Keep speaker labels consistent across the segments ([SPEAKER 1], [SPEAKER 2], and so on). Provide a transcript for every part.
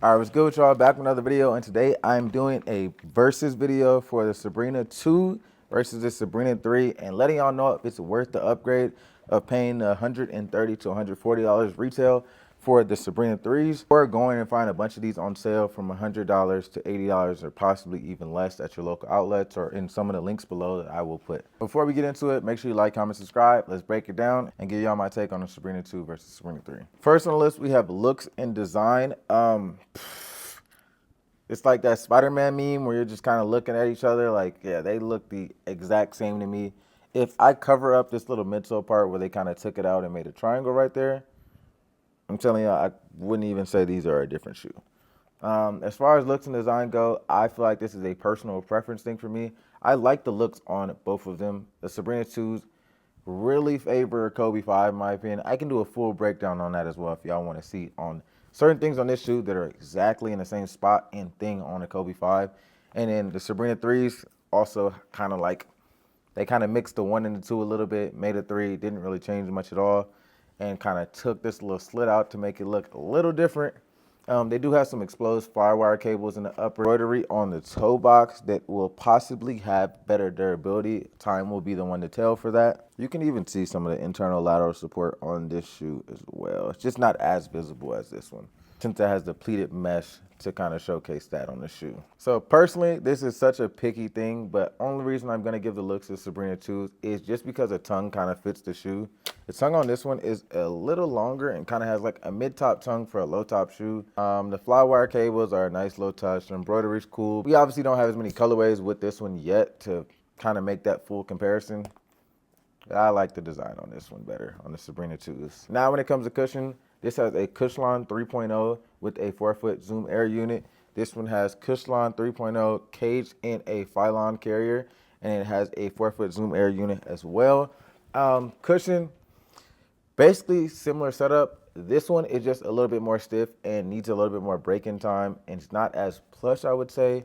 [SPEAKER 1] All right, what's good with y'all? Back with another video, and today I'm doing a versus video for the Sabrina 2 versus the Sabrina 3, and letting y'all know if it's worth the upgrade of paying $130 to $140 retail for the Sabrina 3s, or going and find a bunch of these on sale from $100 to $80 or possibly even less at your local outlets or in some of the links below that I will put. Before we get into it, make sure you like, comment, subscribe. Let's break it down and give y'all my take on the Sabrina 2 versus Sabrina 3. First on the list, we have looks and design. It's like that Spider-Man meme where you're just kind of looking at each other like, yeah, they look the exact same to me. If I cover up this little midsole part where they kind of took it out and made a triangle right there, I'm telling you, I wouldn't even say these are a different shoe. As far as looks and design go, I feel like this is a personal preference thing for me. I like the looks on both of them. The Sabrina 2s really favor Kobe 5 in my opinion. I can do a full breakdown on that as well if y'all want to see on certain things on this shoe that are exactly in the same spot and thing on a Kobe 5. And then the Sabrina 3s also kind of like, they kind of mixed the 1 and the 2 a little bit, made a 3, didn't really change much at all, and kind of took this little slit out to make it look a little different. They do have some exposed firewire cables in the upper embroidery on the toe box that will possibly have better durability. Time will be the one to tell for that. You can even see some of the internal lateral support on this shoe as well. It's just not as visible as this one, since it has the pleated mesh to kind of showcase that on the shoe. So personally, this is such a picky thing, but only reason I'm gonna give the looks to Sabrina 2s is just because the tongue kind of fits the shoe. The tongue on this one is a little longer and kind of has like a mid-top tongue for a low-top shoe. The flywire cables are a nice low touch. The embroidery's cool. We obviously don't have as many colorways with this one yet to kind of make that full comparison. I like the design on this one better, on the Sabrina 2s. Now when it comes to cushion, this has a Cushlon 3.0 with a 4-foot Zoom Air unit. This one has Cushlon 3.0 cage and a Phylon carrier, and it has a 4-foot Zoom Air unit as well. Cushion, basically similar setup. This one is just a little bit more stiff and needs a little bit more break-in time, and it's not as plush, I would say,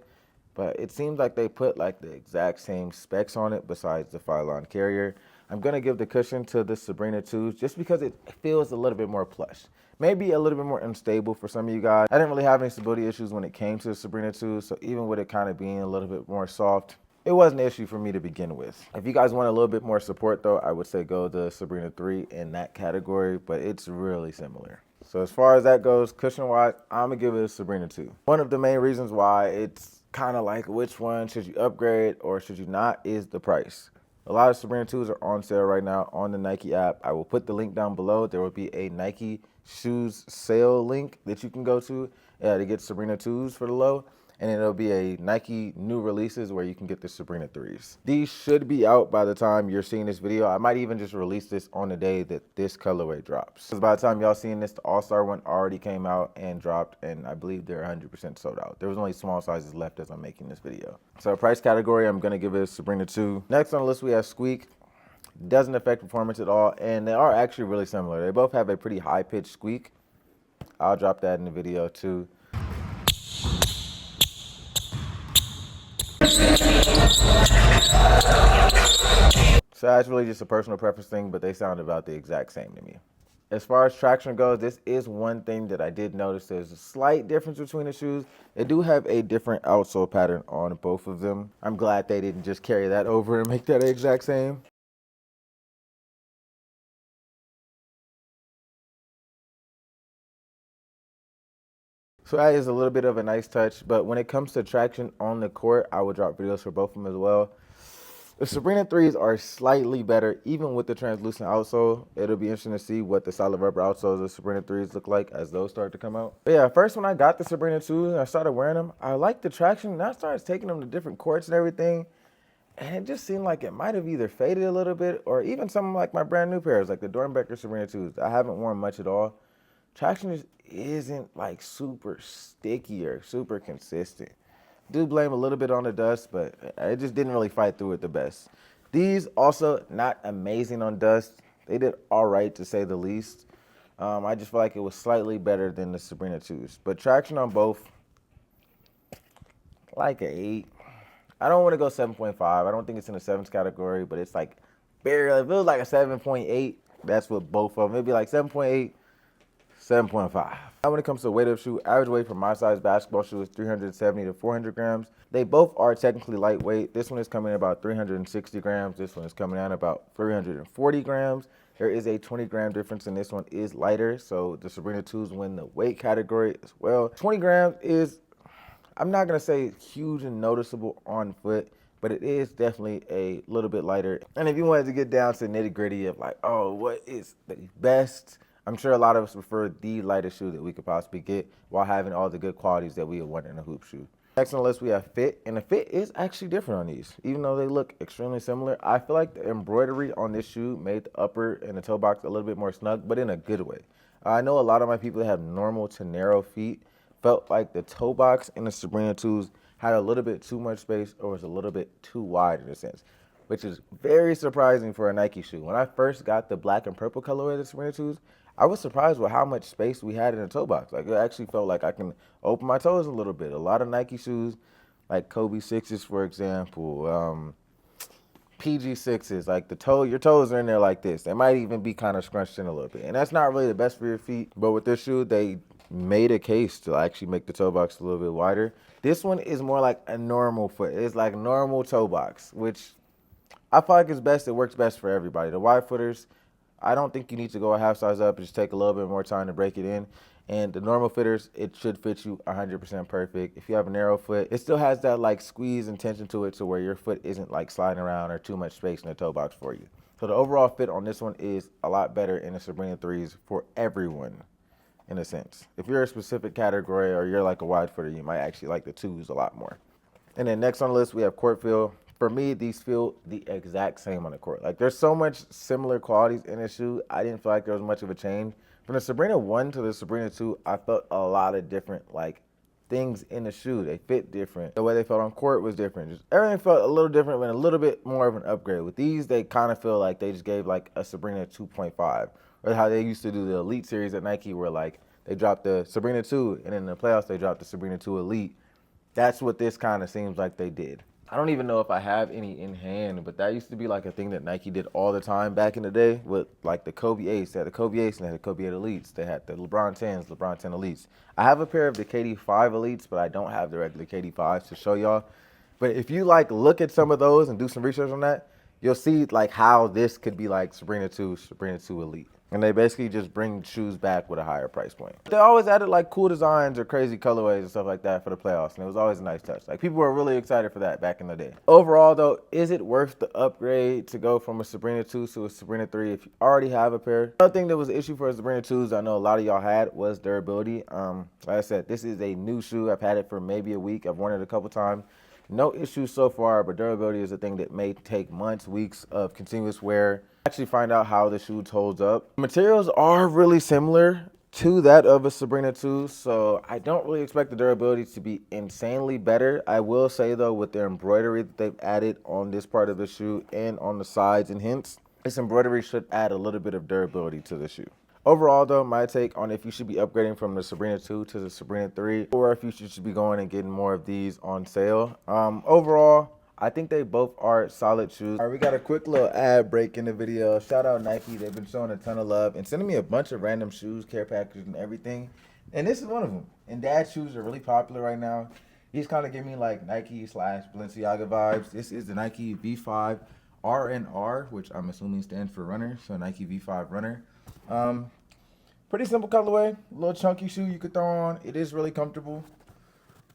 [SPEAKER 1] but it seems like they put like the exact same specs on it besides the Phylon carrier. I'm gonna give the cushion to the Sabrina 2s just because it feels a little bit more plush. Maybe a little bit more unstable for some of you guys. I didn't really have any stability issues when it came to the Sabrina 2s, so even with it kind of being a little bit more soft, it wasn't an issue for me to begin with. If you guys want a little bit more support though, I would say go the Sabrina 3 in that category, but it's really similar. So as far as that goes, cushion wise, I'm gonna give it a Sabrina 2. One of the main reasons why it's kind of like which one should you upgrade or should you not is the price. A lot of Sabrina 2s are on sale right now on the Nike app. I will put the link down below. There will be a Nike shoes sale link that you can go to get Sabrina 2s for the low. And it'll be a Nike new releases where you can get the Sabrina 3s. These should be out by the time you're seeing this video. I might even just release this on the day that this colorway drops. Because by the time y'all seeing this, the All-Star one already came out and dropped, and I believe they're 100% sold out. There was only small sizes left as I'm making this video. So price category, I'm gonna give it a Sabrina 2. Next on the list, we have Squeak. Doesn't affect performance at all, and they are actually really similar. They both have a pretty high-pitched squeak. I'll drop that in the video too. So that's really just a personal preference thing, but they sound about the exact same to me. As far as traction goes, this is one thing that I did notice. There's a slight difference between the shoes. They do have a different outsole pattern on both of them. I'm glad they didn't just carry that over and make that the exact same. So that is a little bit of a nice touch, but when it comes to traction on the court, I would drop videos for both of them as well. The Sabrina 3s are slightly better, even with the translucent outsole. It'll be interesting to see what the solid rubber outsoles of the Sabrina 3s look like as those start to come out. But yeah, first when I got the Sabrina 2s and I started wearing them, I liked the traction, and I started taking them to different courts and everything, and it just seemed like it might have either faded a little bit, or even some like my brand new pairs, like the Dornbecker Sabrina 2s. I haven't worn much at all. Traction just isn't like super sticky or super consistent. Do blame a little bit on the dust, but it just didn't really fight through it the best. These also not amazing on dust. They did all right to say the least. I just feel like it was slightly better than the Sabrina 2s. But traction on both, like an 8. I don't want to go 7.5. I don't think it's in the 7s category, but it's like barely. If it was like a 7.8, that's what both of them. It'd be like 7.8, 7.5. Now when it comes to weight of shoe, average weight for my size basketball shoe is 370 to 400 grams. They both are technically lightweight. This one is coming in about 360 grams. This one is coming out about 340 grams. There is a 20-gram difference, and this one is lighter. So the Sabrina 2s win the weight category as well. 20 grams is, I'm not going to say huge and noticeable on foot, but it is definitely a little bit lighter. And if you wanted to get down to the nitty gritty of like, oh, what is the best? I'm sure a lot of us prefer the lightest shoe that we could possibly get while having all the good qualities that we would want in a hoop shoe. Next on the list, we have fit, and the fit is actually different on these. Even though they look extremely similar, I feel like the embroidery on this shoe made the upper and the toe box a little bit more snug, but in a good way. I know a lot of my people that have normal to narrow feet felt like the toe box in the Sabrina 2s had a little bit too much space or was a little bit too wide in a sense, which is very surprising for a Nike shoe. When I first got the black and purple colorway of the Sabrina 2s, I was surprised with how much space we had in the toe box. Like, it actually felt like I can open my toes a little bit. A lot of Nike shoes, like Kobe 6s, for example, PG 6s, like your toes are in there like this. They might even be kind of scrunched in a little bit. And that's not really the best for your feet. But with this shoe, they made a case to actually make the toe box a little bit wider. This one is more like a normal foot. It's like normal toe box, which I feel like is best. It works best for everybody. The wide footers, I don't think you need to go a half size up. Just take a little bit more time to break it in. And the normal fitters, it should fit you 100% perfect. If you have a narrow foot, it still has that like squeeze and tension to it to where your foot isn't like sliding around or too much space in the toe box for you. So the overall fit on this one is a lot better in the Sabrina 3s for everyone in a sense. If you're a specific category or you're like a wide footer, you might actually like the 2s a lot more. And then next on the list, we have court feel. For me, these feel the exact same on the court. Like, there's so much similar qualities in this shoe. I didn't feel like there was much of a change. From the Sabrina 1 to the Sabrina 2, I felt a lot of different, like, things in the shoe. They fit different. The way they felt on court was different. Just everything felt a little different, but a little bit more of an upgrade. With these, they kind of feel like they just gave, like, a Sabrina 2.5. Or how they used to do the Elite series at Nike where, like, they dropped the Sabrina 2, and in the playoffs, they dropped the Sabrina 2 Elite. That's what this kind of seems like they did. I don't even know if I have any in hand, but that used to be like a thing that Nike did all the time back in the day with like the Kobe 8s. They had the Kobe 8s and they had the Kobe 8 Elites. They had the LeBron 10s, LeBron 10 Elites. I have a pair of the KD 5 Elites, but I don't have the regular KD 5s to show y'all. But if you like look at some of those and do some research on that, you'll see like how this could be like Sabrina 2 Elite. And they basically just bring shoes back with a higher price point. They always added like cool designs or crazy colorways and stuff like that for the playoffs. And it was always a nice touch. Like, people were really excited for that back in the day. Overall though, is it worth the upgrade to go from a Sabrina 2 to a Sabrina 3 if you already have a pair? Another thing that was an issue for a Sabrina 2s I know a lot of y'all had was durability. Like I said, this is a new shoe. I've had it for maybe a week. I've worn it a couple times. No issues so far, but durability is a thing that may take months, weeks of continuous wear. Actually find out how the shoe holds up. Materials are really similar to that of a Sabrina 2, so I don't really expect the durability to be insanely better. I will say though, with the embroidery that they've added on this part of the shoe and on the sides and hints, this embroidery should add a little bit of durability to the shoe. Overall though, my take on if you should be upgrading from the Sabrina 2 to the Sabrina 3, or if you should be going and getting more of these on sale. Overall, I think they both are solid shoes. All right, we got a quick little ad break in the video. Shout out Nike. They've been showing a ton of love and sending me a bunch of random shoes, care packages, and everything. And this is one of them. And Dad's shoes are really popular right now. He's kind of giving me like Nike / Balenciaga vibes. This is the Nike V5 RNR, which I'm assuming stands for runner. So Nike V5 runner. Pretty simple colorway, a little chunky shoe you could throw on. It is really comfortable.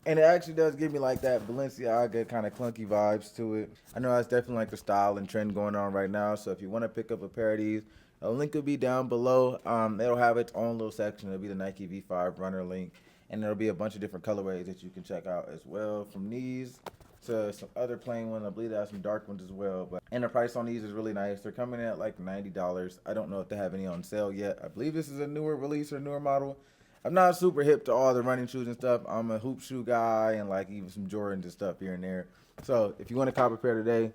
[SPEAKER 1] And it actually does give me like that Balenciaga kind of clunky vibes to it. I know that's definitely like the style and trend going on right now. So if you want to pick up a pair of these, a link will be down below. It'll have its own little section. It'll be the Nike V5 runner link. And there'll be a bunch of different colorways that you can check out as well. From these to some other plain ones. I believe they have some dark ones as well. And the price on these is really nice. They're coming in at like $90. I don't know if they have any on sale yet. I believe this is a newer release or newer model. I'm not super hip to all the running shoes and stuff. I'm a hoop shoe guy and like even some Jordans and stuff here and there. So if you want to cop a pair today,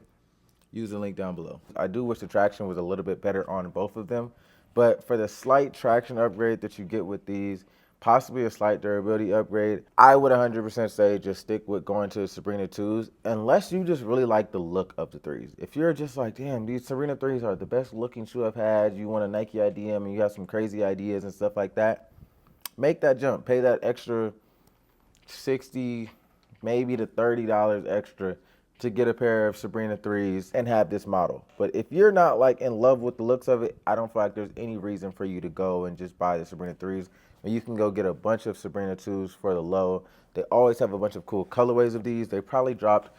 [SPEAKER 1] use the link down below. I do wish the traction was a little bit better on both of them. But for the slight traction upgrade that you get with these, possibly a slight durability upgrade, I would 100% say just stick with going to the Sabrina 2s unless you just really like the look of the 3s. If you're just like, damn, these Sabrina 3s are the best looking shoe I've had, you want a Nike IDM and you have some crazy ideas and stuff like that, make that jump. Pay that extra 60, maybe to $30 extra to get a pair of Sabrina 3s and have this model. But if you're not like in love with the looks of it, I don't feel like there's any reason for you to go and just buy the Sabrina 3s. When you can go get a bunch of Sabrina 2s for the low. They always have a bunch of cool colorways of these. They probably dropped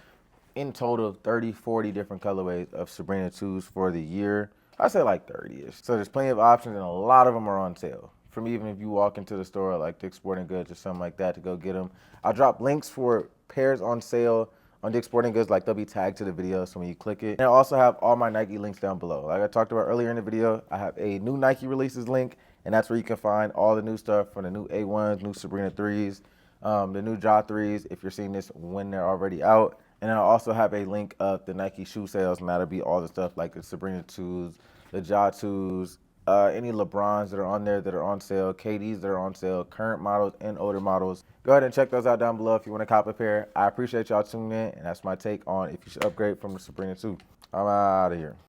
[SPEAKER 1] in total 30, 40 different colorways of Sabrina 2s for the year. I say like 30-ish. So there's plenty of options and a lot of them are on sale. From even if you walk into the store like Dick's Sporting Goods or something like that to go get them. I'll drop links for pairs on sale on Dick's Sporting Goods, like they'll be tagged to the video, so when you click it. And I also have all my Nike links down below. Like I talked about earlier in the video, I have a new Nike releases link, and that's where you can find all the new stuff from the new A1s, new Sabrina 3s, the new Ja 3s, if you're seeing this when they're already out. And I also have a link of the Nike shoe sales, and that'll be all the stuff like the Sabrina 2s, the Ja 2s, any LeBrons that are on there that are on sale, KDs that are on sale, current models and older models. Go ahead and check those out down below if you want to cop a pair. I appreciate y'all tuning in, and that's my take on if you should upgrade from the Sabrina 2. I'm out of here.